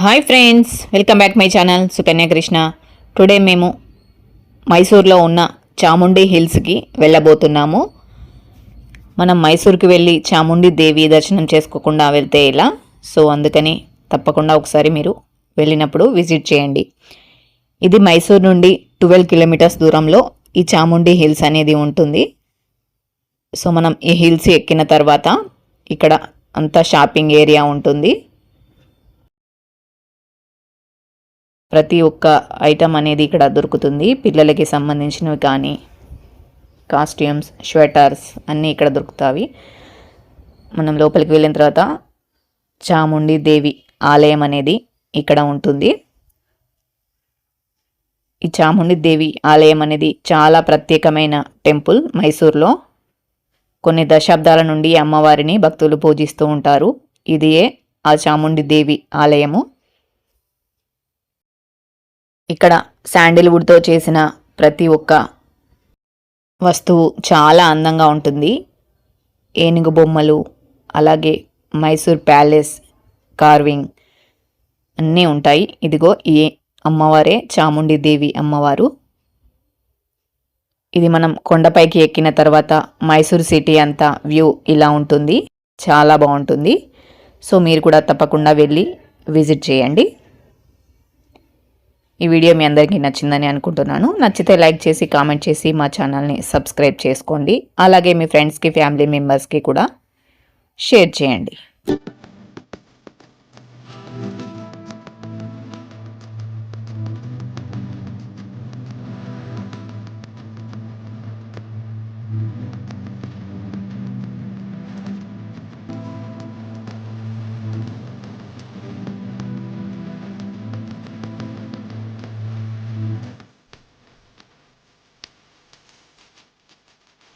Hi friends, welcome back my channel Sukanya Krishna. Today మేము మైసూర్లో ఉన్న చాముండి హిల్స్కి వెళ్ళబోతున్నాము. మనం మైసూర్కి వెళ్ళి చాముండి దేవి దర్శనం చేసుకోకుండా వెళ్తే ఇలా, సో అందుకని తప్పకుండా ఒకసారి మీరు వెళ్ళినప్పుడు విజిట్ చేయండి. ఇది మైసూర్ నుండి 12 కిలోమీటర్స్ దూరంలో ఈ చాముండి హిల్స్ అనేది ఉంటుంది. సో మనం ఈ హిల్స్ ఎక్కిన తర్వాత ఇక్కడ అంతా షాపింగ్ ఏరియా ఉంటుంది. ప్రతి ఒక్క ఐటమ్ అనేది ఇక్కడ దొరుకుతుంది. పిల్లలకి సంబంధించినవి కానీ కాస్ట్యూమ్స్, స్వెటర్స్ అన్నీ ఇక్కడ దొరుకుతాయి. మనం లోపలికి వెళ్ళిన తర్వాత చాముండి దేవి ఆలయం అనేది ఇక్కడ ఉంటుంది. ఈ చాముండి దేవి ఆలయం అనేది చాలా ప్రత్యేకమైన టెంపుల్. మైసూర్లో కొన్ని దశాబ్దాల నుండి అమ్మవారిని భక్తులు పూజిస్తూ ఉంటారు. ఇదియే ఆ చాముండి దేవి ఆలయము. ఇక్కడ శాండిల్వుడ్తో చేసిన ప్రతి ఒక్క వస్తువు చాలా అందంగా ఉంటుంది. ఏనుగు బొమ్మలు, అలాగే మైసూర్ ప్యాలెస్ కార్వింగ్ అన్నీ ఉంటాయి. ఇదిగో ఈ అమ్మవారే చాముండి దేవి అమ్మవారు. ఇది మనం కొండపైకి ఎక్కిన తర్వాత మైసూర్ సిటీ అంతా వ్యూ ఇలా ఉంటుంది. చాలా బాగుంటుంది. సో మీరు కూడా తప్పకుండా వెళ్ళి విజిట్ చేయండి. ఈ వీడియో మీ అందరికీ నచ్చిందని అనుకుంటున్నాను. నచ్చితే లైక్ చేసి కామెంట్ చేసి మా ఛానల్ని సబ్స్క్రైబ్ చేసుకోండి. అలాగే మీ ఫ్రెండ్స్కి, ఫ్యామిలీ మెంబర్స్కి కూడా షేర్ చేయండి.